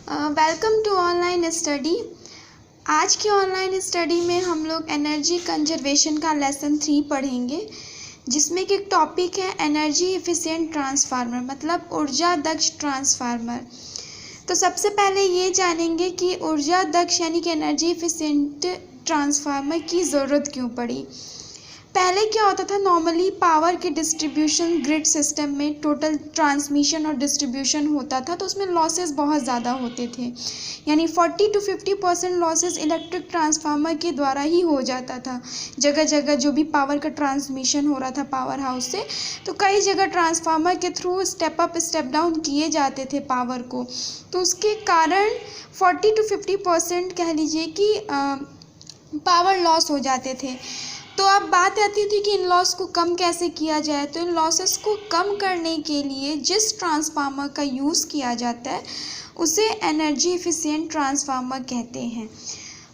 Welcome to online study. आज की online study में हम लोग एनर्जी कंजर्वेशन का लेसन 3 पढ़ेंगे, जिसमें कि एक टॉपिक है एनर्जी एफिशिएंट ट्रांसफार्मर, मतलब ऊर्जा दक्ष ट्रांसफार्मर। तो सबसे पहले ये जानेंगे कि ऊर्जा दक्ष यानी कि एनर्जी एफिशिएंट ट्रांसफार्मर की ज़रूरत क्यों पड़ी। पहले क्या होता था, नॉर्मली पावर के डिस्ट्रीब्यूशन ग्रिड सिस्टम में टोटल ट्रांसमिशन और डिस्ट्रीब्यूशन होता था, तो उसमें लॉसेस बहुत ज़्यादा होते थे, यानी 40 to 50% लॉसेस इलेक्ट्रिक ट्रांसफार्मर के द्वारा ही हो जाता था। जगह जगह जो भी पावर का ट्रांसमिशन हो रहा था पावर हाउस से, तो कई जगह ट्रांसफार्मर के through step up step down किए जाते थे पावर को, तो उसके कारण 40 to 50% कह लीजिए कि पावर लॉस हो जाते थे। तो अब बात आती थी कि इन लॉस को कम कैसे किया जाए। तो इन लॉसेस को कम करने के लिए जिस ट्रांसफार्मर का यूज़ किया जाता है उसे एनर्जी एफिशिएंट ट्रांसफार्मर कहते हैं।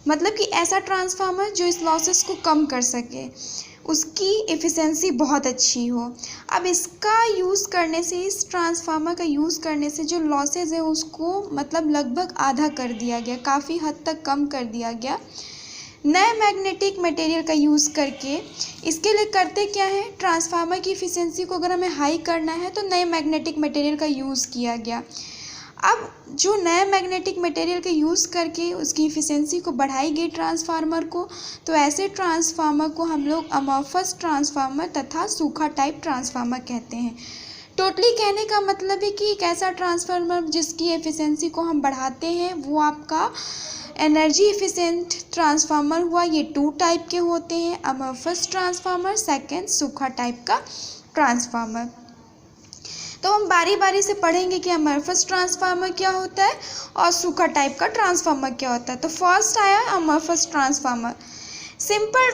मतलब कि ऐसा ट्रांसफार्मर जो इस लॉसेस को कम कर सके, उसकी एफिशिएंसी बहुत अच्छी हो। अब इसका यूज़ करने से, इस ट्रांसफार्मर का यूज़ करने से जो लॉसेस है उसको मतलब लगभग आधा कर दिया गया, काफ़ी हद तक कम कर दिया गया नए मैग्नेटिक मटेरियल का यूज़ करके। इसके लिए करते क्या है, ट्रांसफार्मर की एफिशिएंसी को अगर हमें हाई करना है तो नए मैग्नेटिक मटेरियल का यूज़ किया गया। अब जो नए मैग्नेटिक मटेरियल का यूज़ करके उसकी एफिशिएंसी को बढ़ाई गई ट्रांसफार्मर को, तो ऐसे ट्रांसफार्मर को हम लोग अमॉर्फस ट्रांसफार्मर तथा सूखा टाइप ट्रांसफार्मर कहते हैं। टोटली कहने का मतलब है कि एक ऐसा ट्रांसफार्मर जिसकी एफिशिएंसी को हम बढ़ाते हैं वो आपका एनर्जी एफिशिएंट ट्रांसफार्मर हुआ। ये 2 टाइप के होते हैं, अमॉर्फस ट्रांसफार्मर, सेकंड सूखा टाइप का ट्रांसफार्मर। तो हम बारी बारी से पढ़ेंगे कि अमॉर्फस ट्रांसफार्मर क्या होता है और सूखा टाइप का ट्रांसफार्मर क्या होता है। तो फर्स्ट आया अमॉर्फस ट्रांसफार्मर। सिंपल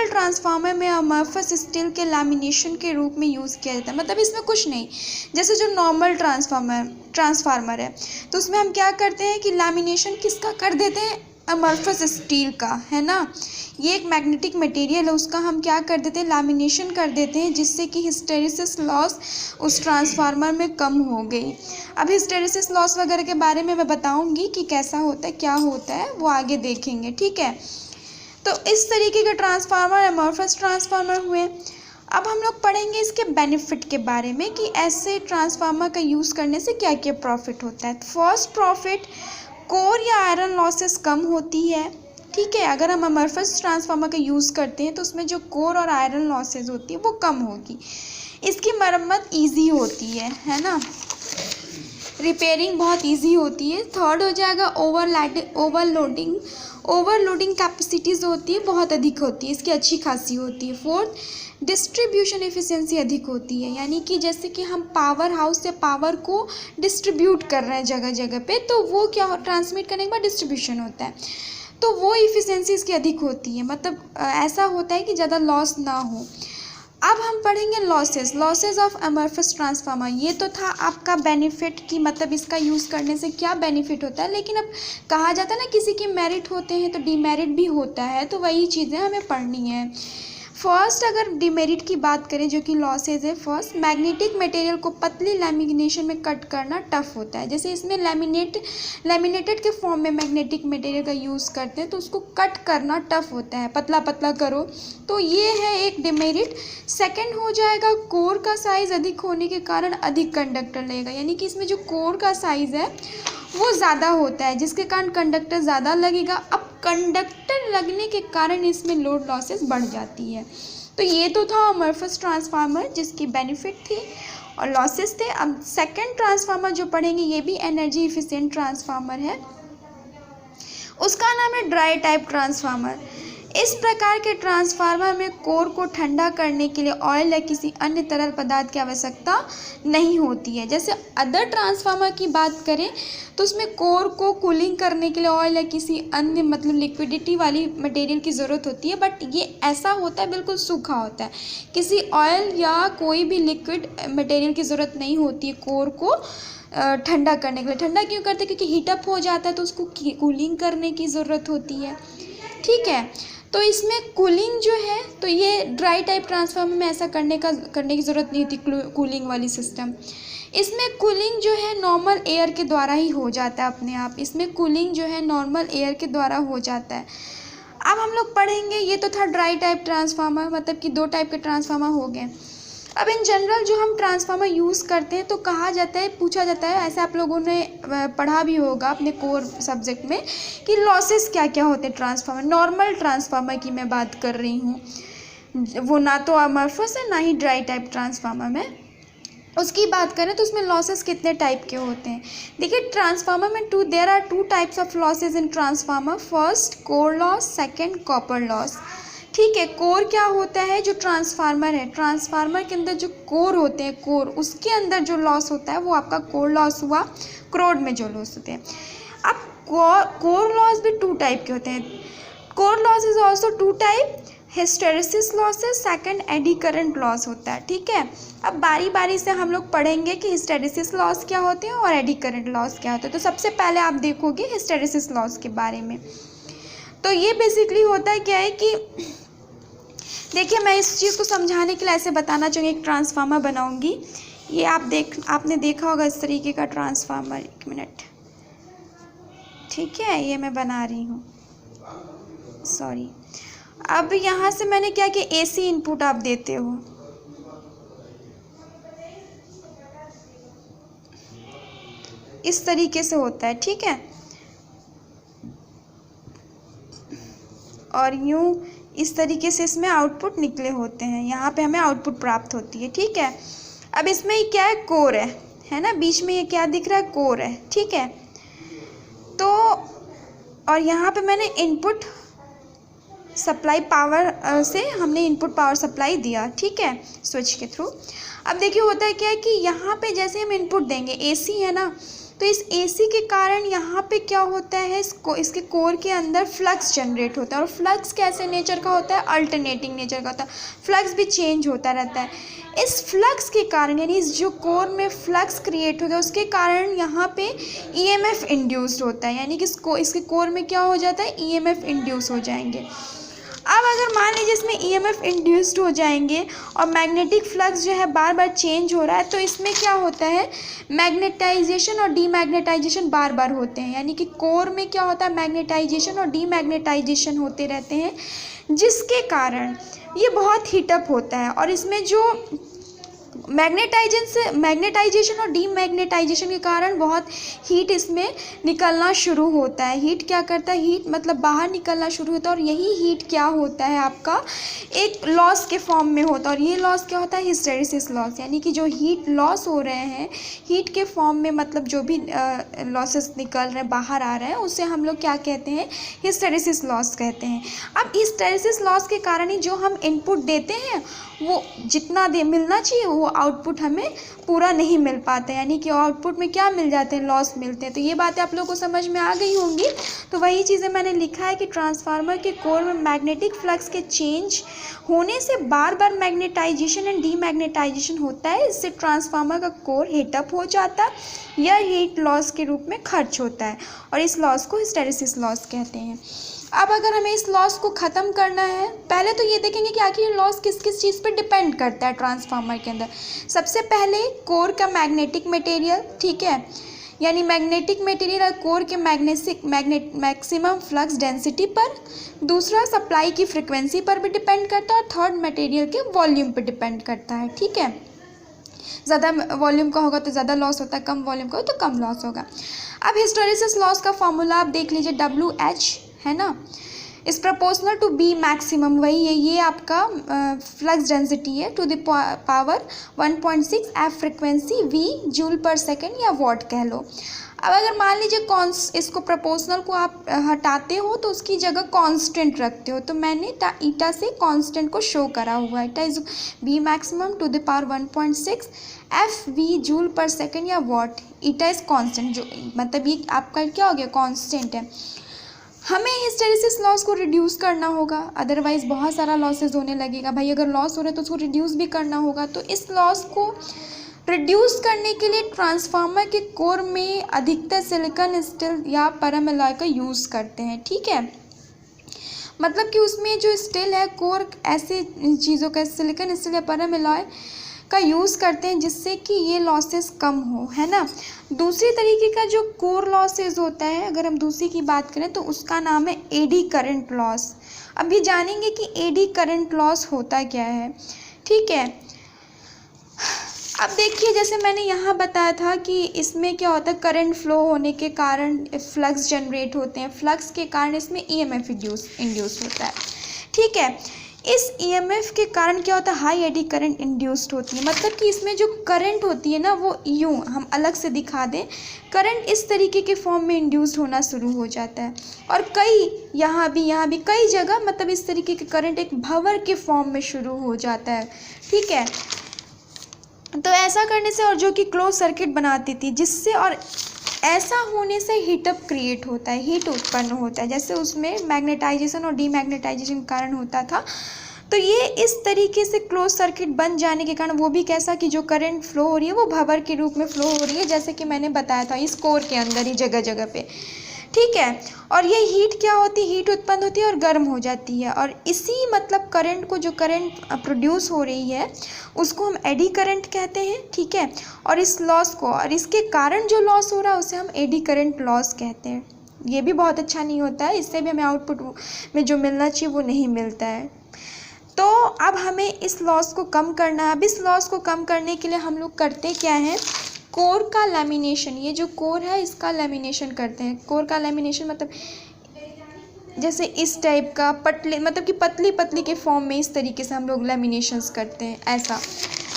ट्रांसफार्मर में अमॉर्फस स्टील के लैमिनेशन के रूप में यूज़ किया जाता है। मतलब इसमें कुछ नहीं, जैसे जो नॉर्मल ट्रांसफार्मर है तो उसमें हम क्या करते हैं कि लैमिनेशन किसका कर देते हैं, अमॉर्फस स्टील का, है ना। ये एक मैग्नेटिक मटेरियल है, उसका हम क्या कर देते हैं, लैमिनेशन कर देते हैं, जिससे कि हिस्टेरिसिस लॉस उस ट्रांसफार्मर में कम हो गई। अब हिस्टेरिसिस लॉस वगैरह के बारे में मैं बताऊंगी कि कैसा होता है, क्या होता है, वो आगे देखेंगे, ठीक है। तो इस तरीके के ट्रांसफार्मर अमॉर्फस ट्रांसफार्मर हुए। अब हम लोग पढ़ेंगे इसके बेनिफिट के बारे में कि ऐसे ट्रांसफार्मर का यूज़ करने से क्या क्या प्रॉफिट होता है। फर्स्ट प्रॉफिट, कोर या आयरन लॉसेस कम होती है, ठीक है। अगर हम अमॉर्फस ट्रांसफार्मर का यूज़ करते हैं तो उसमें जो कोर और आयरन लॉसेस होती है वो कम होगी। इसकी मरम्मत ईजी होती है ना, रिपेयरिंग बहुत ईजी होती है। थर्ड हो जाएगा ओवरलोडिंग कैपेसिटीज़ होती है, बहुत अधिक होती है, इसकी अच्छी खासी होती है। फोर्थ, डिस्ट्रीब्यूशन एफिशिएंसी अधिक होती है, यानी कि जैसे कि हम पावर हाउस से पावर को डिस्ट्रीब्यूट कर रहे हैं जगह जगह पे, तो वो क्या हो, ट्रांसमिट करने के बाद डिस्ट्रीब्यूशन होता है, तो वो एफिशिएंसी इसकी अधिक होती है। मतलब ऐसा होता है कि ज़्यादा लॉस ना हो। अब हम पढ़ेंगे लॉसेस ऑफ अमॉर्फस ट्रांसफार्मर। ये तो था आपका बेनिफिट कि मतलब इसका यूज़ करने से क्या बेनिफिट होता है, लेकिन अब कहा जाता है ना किसी के मेरिट होते हैं तो डीमेरिट भी होता है, तो वही चीज़ें हमें पढ़नी है। फर्स्ट, अगर डिमेरिट की बात करें जो कि लॉसेज है, फर्स्ट, मैग्नेटिक मटेरियल को पतली लैमिनेशन में कट करना टफ होता है। जैसे इसमें लैमिनेटेड के फॉर्म में मैग्नेटिक मटेरियल का यूज़ करते हैं तो उसको कट करना टफ होता है, पतला पतला करो, तो ये है एक डिमेरिट। सेकंड हो जाएगा, कोर का साइज़ अधिक होने के कारण अधिक कंडक्टर लगेगा, यानी कि इसमें जो कोर का साइज़ है वो ज़्यादा होता है, जिसके कारण कंडक्टर ज़्यादा लगेगा। अब कंडक्टर लगने के कारण इसमें लोड लॉसेस बढ़ जाती है। तो ये तो था अमॉर्फस ट्रांसफार्मर जिसकी बेनिफिट थी और लॉसेस थे। अब सेकंड ट्रांसफार्मर जो पढ़ेंगे ये भी एनर्जी एफिशिएंट ट्रांसफार्मर है, उसका नाम है ड्राई टाइप ट्रांसफार्मर। इस प्रकार के ट्रांसफार्मर में कोर को ठंडा करने के लिए ऑयल या किसी अन्य तरल पदार्थ की आवश्यकता नहीं होती है। जैसे अदर ट्रांसफार्मर की बात करें तो उसमें कोर को कूलिंग करने के लिए ऑयल या किसी अन्य मतलब लिक्विडिटी वाली मटेरियल की ज़रूरत होती है, बट ये ऐसा होता है बिल्कुल सूखा होता है, किसी ऑयल या कोई भी लिक्विड मटेरियल की ज़रूरत नहीं होती है कोर को ठंडा करने के लिए। ठंडा क्यों करते हैं, क्योंकि हीटअप हो जाता है तो उसको कूलिंग करने की ज़रूरत होती है, ठीक है। तो इसमें कूलिंग जो है, तो ये ड्राई टाइप ट्रांसफार्मर में ऐसा करने की ज़रूरत नहीं थी, कूलिंग वाली सिस्टम। इसमें कूलिंग जो है नॉर्मल एयर के द्वारा ही हो जाता है अपने आप, इसमें कूलिंग जो है नॉर्मल एयर के द्वारा हो जाता है। अब हम लोग पढ़ेंगे, ये तो था ड्राई टाइप ट्रांसफार्मर, मतलब कि 2 टाइप के ट्रांसफार्मर हो गए। अब इन जनरल जो हम ट्रांसफार्मर यूज़ करते हैं तो कहा जाता है, पूछा जाता है, ऐसे आप लोगों ने पढ़ा भी होगा अपने कोर सब्जेक्ट में कि लॉसेस क्या क्या होते हैं ट्रांसफार्मर। नॉर्मल ट्रांसफार्मर की मैं बात कर रही हूँ, वो ना तो अमरफस है ना ही ड्राई टाइप ट्रांसफार्मर में, उसकी बात करें तो उसमें लॉसेस कितने टाइप के होते हैं। देखिए ट्रांसफार्मर में there are 2 types of losses in transformer. First core loss, second copper loss. ठीक है, कोर क्या होता है, जो ट्रांसफार्मर है, ट्रांसफार्मर के अंदर जो कोर होते हैं, कोर, उसके अंदर जो लॉस होता है वो आपका कोर लॉस हुआ, क्रोड में जो लॉस होते हैं। अब कोर लॉस भी 2 टाइप के होते हैं। Core loss is also 2 type, hysteresis losses, second eddy current loss होता है। ठीक है, अब बारी बारी से हम लोग पढ़ेंगे कि हिस्टेरेसिस लॉस क्या होते हैं और एडी करंट लॉस क्या होते हैं। तो सबसे पहले आप देखोगे हिस्टेरेसिस लॉस के बारे में। तो ये बेसिकली होता है क्या है कि देखिए, मैं इस चीज़ को समझाने के लिए ऐसे बताना चाहूँगी, एक ट्रांसफार्मर बनाऊँगी। ये आपने देखा होगा इस तरीके का ट्रांसफार्मर। 1 मिनट, ठीक है, ये मैं बना रही हूँ, सॉरी। अब यहाँ से मैंने क्या किया, एसी इनपुट आप देते हो, इस तरीके से होता है। ठीक है, और यूँ इस तरीके से इसमें आउटपुट निकले होते हैं, यहाँ पे हमें आउटपुट प्राप्त होती है। ठीक है, अब इसमें क्या है, कोर है ना, बीच में ये क्या दिख रहा है, कोर है। ठीक है, तो और यहाँ पे मैंने इनपुट सप्लाई पावर से हमने इनपुट पावर सप्लाई दिया। ठीक है, स्विच के थ्रू। अब देखिए होता है क्या है कि यहाँ पे जैसे हम इनपुट देंगे, एसी है ना, तो इस एसी के कारण यहाँ पे क्या होता है, इसके कोर के अंदर फ्लक्स जनरेट होता है। और फ्लक्स कैसे नेचर का होता है, अल्टरनेटिंग नेचर का होता है, फ्लक्स भी चेंज होता रहता है। इस फ्लक्स के कारण, यानी इस जो कोर में फ्लक्स क्रिएट हो गया उसके कारण यहाँ पे ईएमएफ इंड्यूस्ड होता है, यानी कि इसके कोर में क्या हो जाता है, ईएमएफ इंड्यूस हो जाएंगे। अब अगर मान लीजिए इसमें ईएमएफ इंड्यूस्ड हो जाएंगे और मैग्नेटिक फ्लक्स जो है बार बार चेंज हो रहा है, तो इसमें क्या होता है, मैग्नेटाइजेशन और डीमैग्नेटाइजेशन बार बार होते हैं। यानी कि कोर में क्या होता है, मैग्नेटाइजेशन और डीमैग्नेटाइजेशन होते रहते हैं, जिसके कारण ये बहुत हीटअप होता है। और इसमें जो मैग्नेटाइजेशन और डीमैग्नेटाइजेशन के कारण बहुत हीट इसमें निकलना शुरू होता है। हीट क्या करता है, हीट मतलब बाहर निकलना शुरू होता है, और यही हीट क्या होता है, आपका एक लॉस के फॉर्म में होता है। और ये लॉस क्या होता है, हिस्टेरेसिस लॉस, यानी कि जो हीट लॉस हो रहे हैं हीट के फॉर्म में, मतलब जो भी लॉसेस निकल रहे हैं, बाहर आ रहे हैं, उसे हम लोग क्या कहते हैं, हिस्टेरेसिस लॉस कहते हैं। अब हिस्टेरेसिस लॉस के कारण ही जो हम इनपुट देते हैं वो जितना मिलना चाहिए वो आउटपुट हमें पूरा नहीं मिल पाता है, यानी कि आउटपुट में क्या मिल जाते हैं, लॉस मिलते हैं। तो ये बातें आप लोगों को समझ में आ गई होंगी। तो वही चीज़ें मैंने लिखा है कि ट्रांसफार्मर के कोर में मैग्नेटिक फ्लक्स के चेंज होने से बार बार मैग्नेटाइजेशन एंड डीमैग्नेटाइजेशन होता है, इससे ट्रांसफार्मर का कोर हीटअप हो जाता है या हीट लॉस के रूप में खर्च होता है, और इस लॉस को हिस्टेरेसिस लॉस कहते हैं। अब अगर हमें इस लॉस को ख़त्म करना है, पहले तो ये देखेंगे कि आखिर ये लॉस किस किस चीज़ पे डिपेंड करता है ट्रांसफार्मर के अंदर। सबसे पहले कोर का मैग्नेटिक मटेरियल, ठीक है, यानी मैग्नेटिक मटेरियल और कोर के मैक्सिमम फ्लक्स डेंसिटी पर। दूसरा सप्लाई की फ्रिक्वेंसी पर भी डिपेंड करता है, और थर्ड मटेरियल के वॉल्यूम पर डिपेंड करता है। ठीक है, ज़्यादा वॉल्यूम का होगा तो ज़्यादा लॉस होता है, कम वॉल्यूम का हो तो कम लॉस होगा। अब हिस्टेरेसिस लॉस का फॉर्मूला आप देख लीजिए, WH है ना, इस प्रोपोर्शनल टू बी मैक्सिमम, वही है, ये आपका फ्लक्स डेंसिटी है, to the power 1.6 F frequency V joule per second या वॉट कह लो। अब अगर मान लीजिए इसको प्रोपोर्शनल को आप हटाते हो तो उसकी जगह कांस्टेंट रखते हो, तो मैंने ईटा से कांस्टेंट को शो करा हुआ है। Eta is B maximum to the power 1.6 F V joule per second या वॉट। ईटा इज कांस्टेंट, जो मतलब ये आपका क्या हो गया, कांस्टेंट है। हमें हिस्टेरेसिस लॉस को रिड्यूस करना होगा, अदरवाइज़ बहुत सारा लॉसेस होने लगेगा। भाई अगर लॉस हो रहा है तो उसको रिड्यूस भी करना होगा। तो इस लॉस को रिड्यूस करने के लिए ट्रांसफार्मर के कोर में अधिकतर सिलिकॉन स्टील या परम एलॉय का यूज़ करते हैं। ठीक है, मतलब कि उसमें जो स्टील है, कोर ऐसे चीज़ों का सिलिकॉन स्टील या परम एलॉय का यूज़ करते हैं जिससे कि ये लॉसेस कम हो, है ना। दूसरी तरीके का जो कोर लॉसेस होता है, अगर हम दूसरी की बात करें तो उसका नाम है एडी करंट लॉस। अब ये जानेंगे कि एडी करंट लॉस होता क्या है, ठीक है। अब देखिए, जैसे मैंने यहाँ बताया था कि इसमें क्या होता है, करंट फ्लो होने के कारण फ्लक्स जनरेट होते हैं, फ्लक्स के कारण इसमें ईएमएफ इंड्यूस होता है, ठीक है। इस ईएमएफ के कारण क्या होता है, हाई एडी करंट इंड्यूस्ड होती है। मतलब कि इसमें जो करंट होती है ना, वो यूँ हम अलग से दिखा दें, करंट इस तरीके के फॉर्म में इंड्यूस्ड होना शुरू हो जाता है। और कई यहाँ भी कई जगह मतलब इस तरीके के करंट एक भंवर के फॉर्म में शुरू हो जाता है, ठीक है। तो ऐसा करने से, और जो कि क्लोज सर्किट बनाती थी, जिससे, और ऐसा होने से हीटअप क्रिएट होता है, हीट उत्पन्न होता है, जैसे उसमें मैग्नेटाइजेशन और डीमैग्नेटाइजेशन के कारण होता था। तो ये इस तरीके से क्लोज सर्किट बन जाने के कारण वो भी कैसा कि जो करंट फ्लो हो रही है वो भंवर के रूप में फ्लो हो रही है, जैसे कि मैंने बताया था इस कोर के अंदर ही जगह जगह पे, ठीक है। और ये हीट क्या होती है, हीट उत्पन्न होती है और गर्म हो जाती है, और इसी मतलब करंट को, जो करंट प्रोड्यूस हो रही है उसको हम एडी करंट कहते हैं, ठीक है। और इस लॉस को, और इसके कारण जो लॉस हो रहा है उसे हम एडी करंट लॉस कहते हैं। ये भी बहुत अच्छा नहीं होता है, इससे भी हमें आउटपुट में जो मिलना चाहिए वो नहीं मिलता है। तो अब हमें इस लॉस को कम करना है। अब इस लॉस को कम करने के लिए हम लोग करते क्या है, कोर का लैमिनेशन, ये जो कोर है इसका लैमिनेशन करते हैं। कोर का लैमिनेशन मतलब जैसे इस टाइप का पतले, मतलब कि पतली पतली के फॉर्म में इस तरीके से हम लोग लैमिनेशंस करते हैं, ऐसा।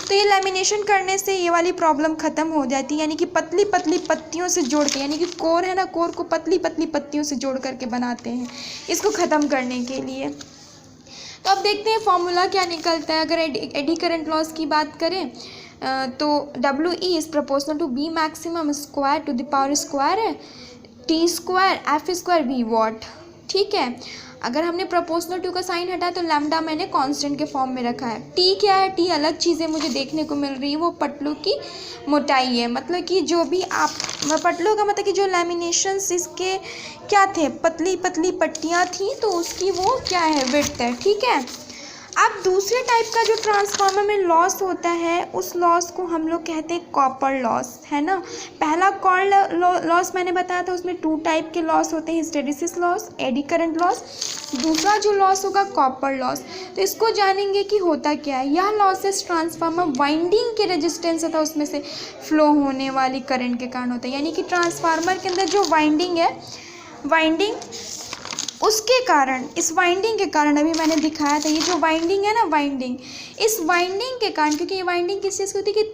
तो ये लैमिनेशन करने से ये वाली प्रॉब्लम ख़त्म हो जाती है, यानी कि पतली पतली पत्तियों से जोड़ के, यानी कि कोर है ना, कोर को पतली पतली पत्तियों से जोड़ करके बनाते हैं इसको ख़त्म करने के लिए। तो अब देखते हैं फॉर्मूला क्या निकलता है। अगर एडी करंट लॉस की बात करें तो W E is proportional to B maximum square to the power square है T square F square V watt, ठीक है। अगर हमने प्रोपोर्शनल टू का साइन हटाया तो लैम्डा मैंने कांस्टेंट के फॉर्म में रखा है। T क्या है, T अलग चीज़ें मुझे देखने को मिल रही है, वो पटलों की मोटाई है। मतलब कि जो भी आप, पटलों का मतलब कि जो लैमिनेशंस इसके क्या थे, पतली पतली पट्टियाँ थी, तो उसकी वो क्या है, विड्थ है, ठीक है। अब दूसरे टाइप का जो ट्रांसफार्मर में लॉस होता है उस लॉस को हम लोग कहते हैं कॉपर लॉस, है ना। पहला कॉपर लॉस मैंने बताया था, उसमें 2 टाइप के लॉस होते हैं, hysteresis loss, eddy current loss. दूसरा जो लॉस होगा कॉपर लॉस। तो इसको जानेंगे कि होता क्या है। यह लॉसेस ट्रांसफार्मर वाइंडिंग के रेजिस्टेंस था उसमें से फ्लो होने वाली करंट के कारण होता है, यानी कि ट्रांसफार्मर के अंदर जो वाइंडिंग है, वाइंडिंग उसके कारण, इस वाइंडिंग के कारण अभी मैंने दिखाया था, ये जो वाइंडिंग है ना, वाइंडिंग, इस वाइंडिंग के कारण, क्योंकि ये वाइंडिंग किस चीज़ की होती है कि